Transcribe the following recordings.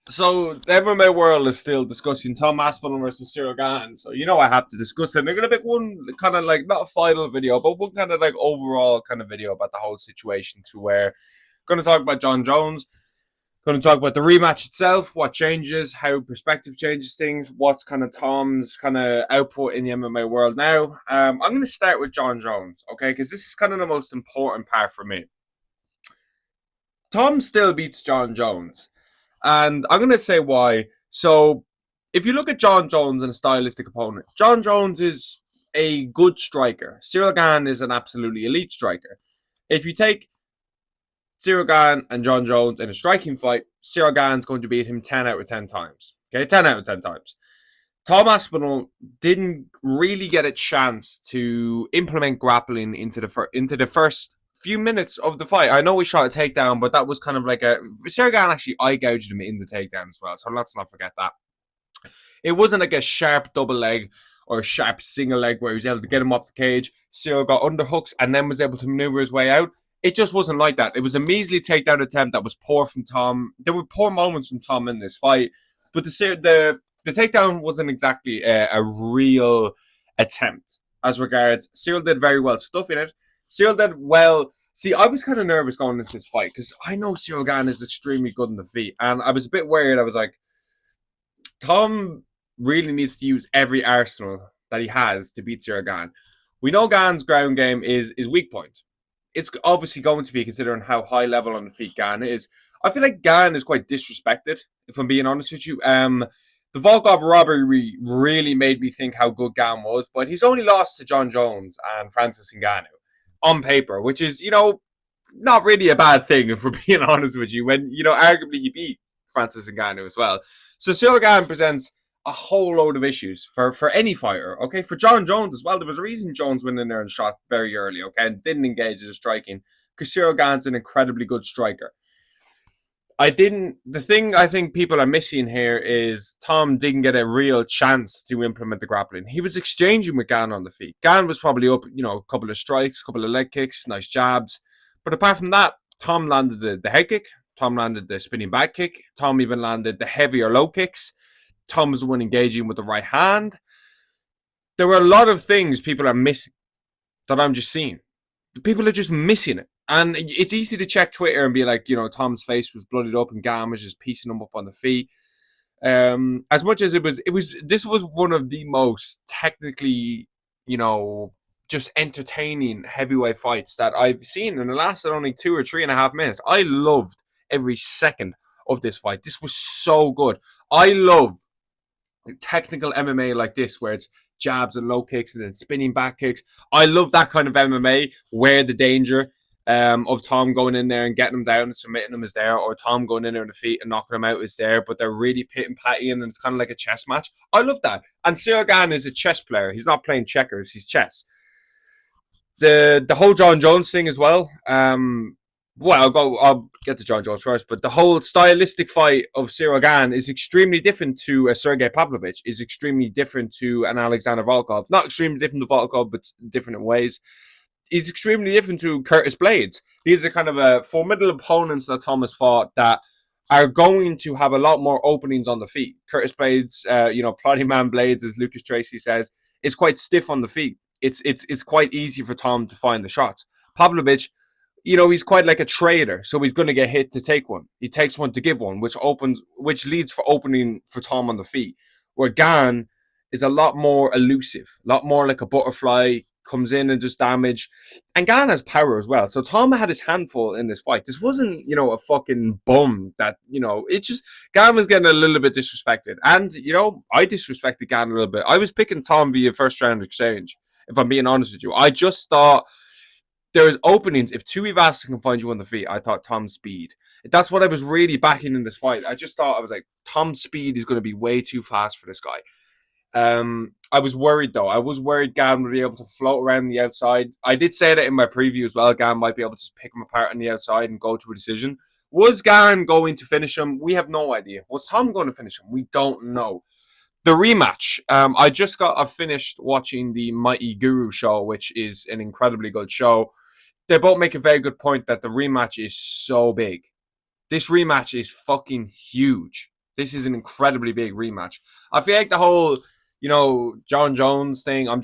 So the MMA world is still discussing Tom Aspinall versus Ciryl Gane. So I have to discuss it. And they're gonna make one kind of like not a final video, but one kind of like overall kind of video about the whole situation. To where gonna talk about John Jones. Going to talk about the rematch itself, what changes, how perspective changes things, what's kind of Tom's kind of output in the MMA world now. I'm going to start with John Jones, okay, because this is kind of the most important part for me. Tom still beats John Jones. And I'm going to say why. So, if you look at John Jones and a stylistic opponent, John Jones is a good striker. Ciryl Gane is an absolutely elite striker. If you take Ciryl Gane and John Jones in a striking fight, Ciryl Gane's going to beat him 10 out of 10 times. Okay, 10 out of 10 times. Tom Aspinall didn't really get a chance to implement grappling into the first few minutes of the fight. I know we shot a takedown, but that was kind of like Ciryl Gane actually eye gouged him in the takedown as well, so let's not forget that. It wasn't like a sharp double leg or a sharp single leg where he was able to get him off the cage. Ciryl got underhooks and then was able to maneuver his way out. It just wasn't like that. It was a measly takedown attempt that was poor from Tom. There were poor moments from Tom in this fight, but the takedown wasn't exactly a real attempt as regards. Ciryl did very well stuffing it. Ciryl did well. See, I was kind of nervous going into this fight because I know Ciryl Gane is extremely good in the feet, and I was a bit worried. I was like, Tom really needs to use every arsenal that he has to beat Ciryl Gane. We know Gane's ground game is weak point. It's obviously going to be considering how high level on the feet Gane is. I feel like Gane is quite disrespected, if I'm being honest with you. The Volkov robbery really made me think how good Gane was, but he's only lost to John Jones and Francis Ngannou on paper, which is, not really a bad thing, if we're being honest with you, when, arguably he beat Francis Ngannou as well. So Ciryl Gane presents a whole load of issues for any fighter, okay? For John Jones as well, there was a reason Jones went in there and shot very early, okay, and didn't engage in striking, because Ciryl Gane's an incredibly good striker. The thing I think people are missing here is Tom didn't get a real chance to implement the grappling. He was exchanging with Gane on the feet. Gane was probably up, a couple of strikes, a couple of leg kicks, nice jabs. But apart from that, Tom landed the head kick. Tom landed the spinning back kick. Tom even landed the heavier low kicks. Tom was the one engaging with the right hand. There were a lot of things people are missing that I'm just seeing. People are just missing it. And it's easy to check Twitter and be like, Tom's face was bloodied up and Gane was just piecing him up on the feet. As much as this was one of the most technically, just entertaining heavyweight fights that I've seen, and it lasted only 2 or 3.5 minutes. I loved every second of this fight. This was so good. I love technical MMA like this, where it's jabs and low kicks and then spinning back kicks. I love that kind of MMA where the danger of Tom going in there and getting him down and submitting him is there, or Tom going in there on the feet and knocking him out is there, but they're really pit and patty and it's kind of like a chess match. I love that. And Ciryl Gane is a chess player. He's not playing checkers, he's chess. The whole John Jones thing as well. I'll get to John Jones first, but the whole stylistic fight of Ciryl Gane is extremely different to a Sergey Pavlovich, is extremely different to an Alexander Volkov. Not extremely different to Volkov, but different in ways. He's extremely different to Curtis Blades. These are kind of formidable opponents that Thomas fought that are going to have a lot more openings on the feet. Curtis Blades, Plotty Man Blades, as Lucas Tracy says, is quite stiff on the feet. It's quite easy for Tom to find the shots. Pavlovich, he's quite like a trader, so he's going to get hit to take one. He takes one to give one, which leads for opening for Tom on the feet. Where Gane is a lot more elusive, a lot more like a butterfly, comes in and does damage. And Gane has power as well. So Tom had his handful in this fight. This wasn't, a fucking bum that, it just, Gane was getting a little bit disrespected. And, I disrespected Gane a little bit. I was picking Tom via first round exchange, if I'm being honest with you. I just thought there's openings. If Tui Vasa can find you on the feet, I thought Tom's speed. That's what I was really backing in this fight. I just thought, I was like, Tom's speed is going to be way too fast for this guy. I was worried though. I was worried Gane would be able to float around the outside. I did say that in my preview as well. Gane might be able to just pick him apart on the outside and go to a decision. Was Gane going to finish him? We have no idea. Was Tom going to finish him? We don't know. The rematch. I've finished watching the Mighty Guru show, which is an incredibly good show. They both make a very good point that the rematch is so big. This rematch is fucking huge. This is an incredibly big rematch. I feel like the whole, John Jones thing. I've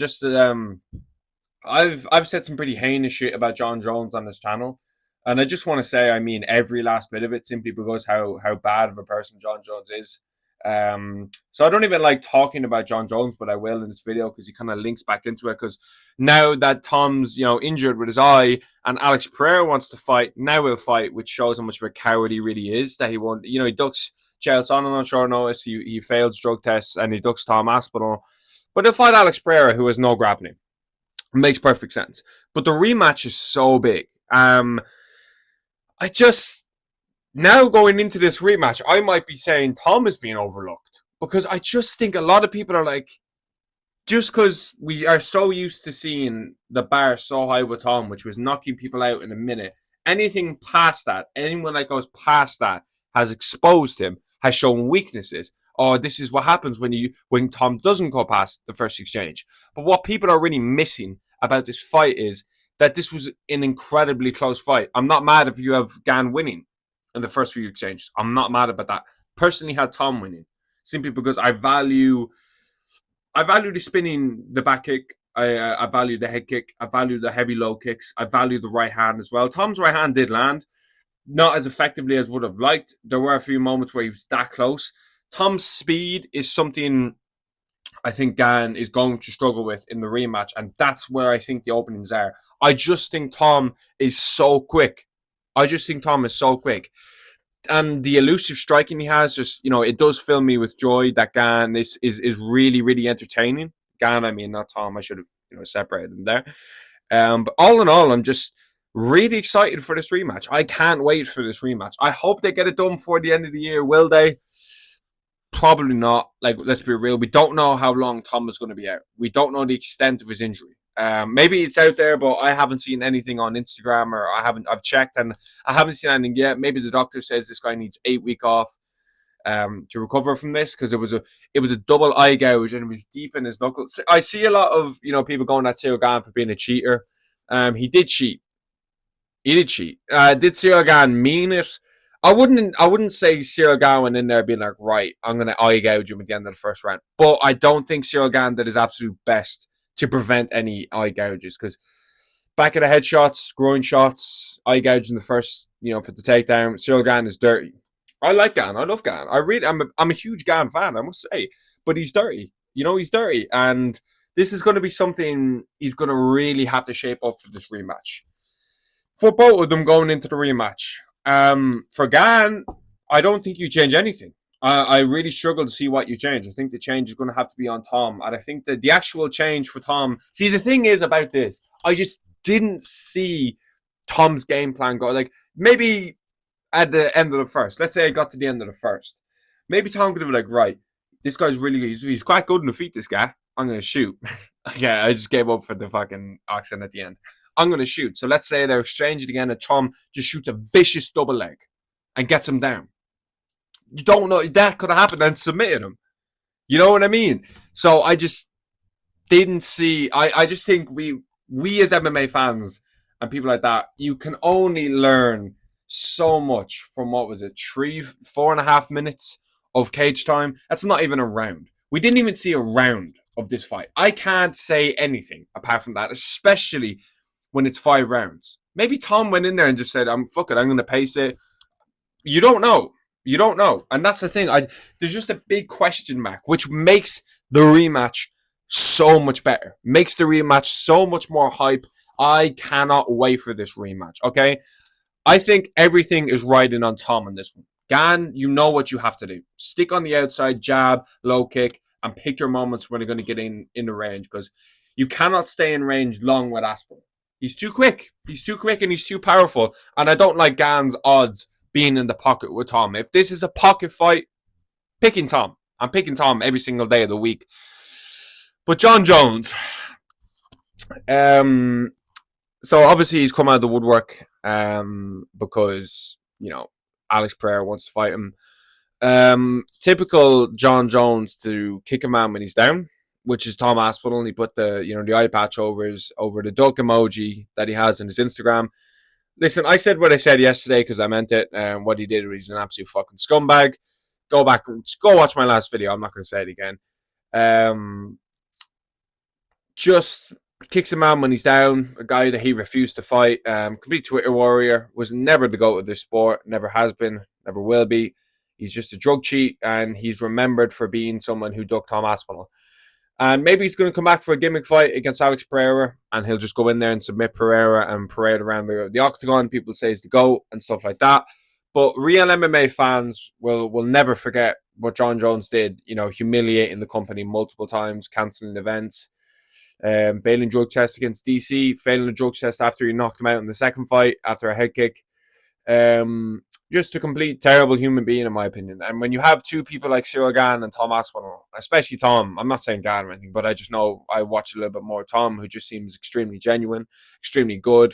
said some pretty heinous shit about John Jones on this channel, and I just want to say I mean every last bit of it, simply because how bad of a person John Jones is. So I don't even like talking about John Jones, but I will in this video because he kind of links back into it. Because now that Tom's injured with his eye and Alex Pereira wants to fight, now we'll fight, which shows how much of a coward he really is. That he won't, he ducks Chael Sonnen on short notice. He fails drug tests and he ducks Tom Aspinall, but he'll fight Alex Pereira, who has no grappling. Makes perfect sense. But the rematch is so big. I just, now going into this rematch, I might be saying Tom is being overlooked, because I just think a lot of people are like, just because we are so used to seeing the bar so high with Tom, which was knocking people out in a minute, anything past that, anyone that goes past that has exposed him, has shown weaknesses. Oh, this is what happens when Tom doesn't go past the first exchange. But what people are really missing about this fight is that this was an incredibly close fight. I'm not mad if you have Gane winning in the first few exchanges. I'm not mad about that. Personally, had Tom winning, simply because I value the spinning, the back kick. I value the head kick. I value the heavy low kicks. I value the right hand as well. Tom's right hand did land, not as effectively as would have liked. There were a few moments where he was that close. Tom's speed is something I think Gane is going to struggle with in the rematch, and that's where I think the openings are. I just think Tom is so quick. And the elusive striking he has, just, it does fill me with joy that Gane is really, really entertaining. Gane, I mean, not Tom. I should have, separated them there. But all in all, I'm just really excited for this rematch. I can't wait for this rematch. I hope they get it done before the end of the year. Will they? Probably not. Like, let's be real. We don't know how long Tom is going to be out. We don't know the extent of his injury. Maybe it's out there, but I haven't seen anything on Instagram, or I've checked and I haven't seen anything yet. Maybe the doctor says this guy needs 8 weeks off to recover from this, because it was a double eye gouge and it was deep in his knuckles. I see a lot of people going at Ciryl Gane for being a cheater. He did cheat. Did Ciryl Gane mean it? I wouldn't say Ciryl Gane went in there being like, right, I'm going to eye gouge him at the end of the first round. But I don't think Ciryl Gane did his absolute best to prevent any eye gouges, because back of the head shots, groin shots, eye gouge in the first, for the takedown. Ciryl Gane is dirty. I like Gane. I love Gane. I'm a huge Gane fan, I must say. But he's dirty. He's dirty. And this is going to be something he's going to really have to shape up for this rematch. For both of them going into the rematch. For Gane, I don't think you change anything. I really struggle to see what you change. I think the change is going to have to be on Tom. And I think that the actual change for Tom... See, the thing is about this, I just didn't see Tom's game plan go. Like, maybe at the end of the first. Let's say I got to the end of the first. Maybe Tom could have been like, right, this guy's really good. He's quite good in the feet, this guy. I'm going to shoot. Yeah, I just gave up for the fucking accent at the end. I'm going to shoot. So let's say they're exchanging again and Tom just shoots a vicious double leg and gets him down. You don't know. That could have happened and submitted him. You know what I mean? So I just didn't see. I just think we as MMA fans and people like that, you can only learn so much from, what was it, 4.5 minutes of cage time? That's not even a round. We didn't even see a round of this fight. I can't say anything apart from that, especially when it's 5 rounds. Maybe Tom went in there and just said, fuck it, I'm going to pace it. You don't know. And that's the thing. There's just a big question mark, which makes the rematch so much better. Makes the rematch so much more hype. I cannot wait for this rematch, okay? I think everything is riding on Tom on this one. Gane, you know what you have to do. Stick on the outside, jab, low kick, and pick your moments when you're going to get in the range, because you cannot stay in range long with Aspinall. He's too quick. And he's too powerful. And I don't like Gane's odds being in the pocket with Tom. If this is a pocket fight, picking Tom. I'm picking Tom every single day of the week. But John Jones. So obviously he's come out of the woodwork because, Alex Pereira wants to fight him. Typical John Jones to kick a man when he's down, which is Tom Aspinall. He put the eye patch over the duck emoji that he has on his Instagram. Listen, I said what I said yesterday because I meant it. And what he did was he's an absolute fucking scumbag. Go back, go watch my last video. I'm not going to say it again. Just kicks him out when he's down. A guy that he refused to fight. Complete Twitter warrior. Was never the GOAT of this sport. Never has been. Never will be. He's just a drug cheat, and he's remembered for being someone who ducked Tom Aspinall. And maybe he's going to come back for a gimmick fight against Alex Pereira, and he'll just go in there and submit Pereira and parade around the octagon. People say he's the GOAT and stuff like that. But real MMA fans will never forget what Jon Jones did, humiliating the company multiple times, cancelling events, failing drug test against DC, failing a drug test after he knocked him out in the second fight after a head kick. Just a complete terrible human being, in my opinion. And when you have two people like Ciryl Gane and Tom Aspinall, especially Tom, I'm not saying Gane or anything, but I just know I watch a little bit more Tom, who just seems extremely genuine, extremely good,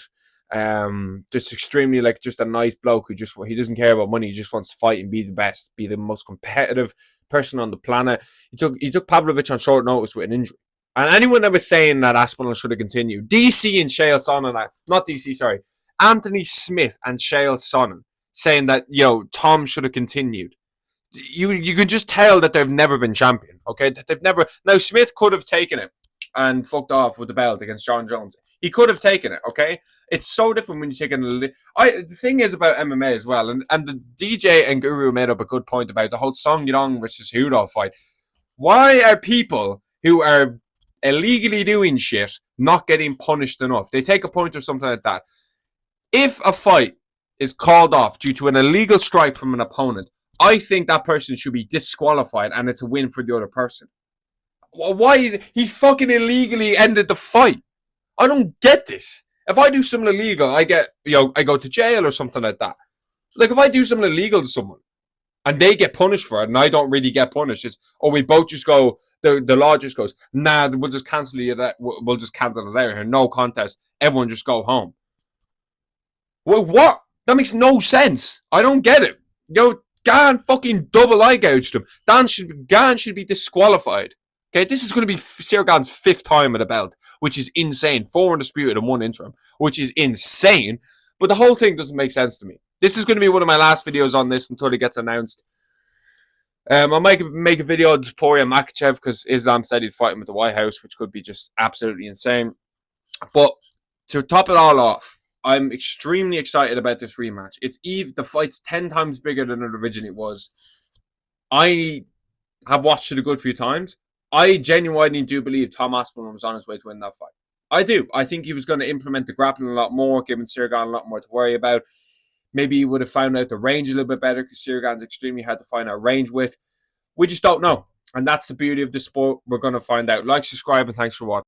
just extremely just a nice bloke who he doesn't care about money. He just wants to fight and be the best, be the most competitive person on the planet. He took Pavlovich on short notice with an injury. And anyone that was saying that Aspinall should have continued, DC and Chael Sonnen, not DC, sorry, Anthony Smith and Chael Sonnen, saying that, Tom should have continued. You can just tell that they've never been champion, okay? That they've never... Now, Smith could have taken it and fucked off with the belt against Jon Jones. He could have taken it, okay? It's so different when you take it... The thing is about MMA as well, and the DJ and Guru made up a good point about the whole Song Yadong versus Hudo fight. Why are people who are illegally doing shit not getting punished enough? They take a point or something like that. If a fight is called off due to an illegal strike from an opponent, I think that person should be disqualified, and it's a win for the other person. Why is it? He fucking illegally ended the fight. I don't get this. If I do something illegal, I go to jail or something like that. If I do something illegal to someone and they get punished for it, and I don't really get punished, we both just go. The law just goes, nah, we'll just cancel it. We'll just cancel it out here. No contest. Everyone just go home. Well, what? That makes no sense. I don't get it. Gane fucking double eye gouged him. Gane should be disqualified. Okay, this is going to be Ciryl Gane's 5th time at a belt, which is insane. 4 undisputed and 1 interim, which is insane. But the whole thing doesn't make sense to me. This is going to be one of my last videos on this until it gets announced. I might make a video on Poirier Makhachev because Islam said he'd fight him at the White House, which could be just absolutely insane. But to top it all off, I'm extremely excited about this rematch. The fight's 10 times bigger than it originally was. I have watched it a good few times. I genuinely do believe Tom Aspinall was on his way to win that fight. I do. I think he was going to implement the grappling a lot more, giving Ciryl Gane a lot more to worry about. Maybe he would have found out the range a little bit better because Ciryl Gane's extremely hard to find out range with. We just don't know. And that's the beauty of the sport. We're going to find out. Like, subscribe, and thanks for watching.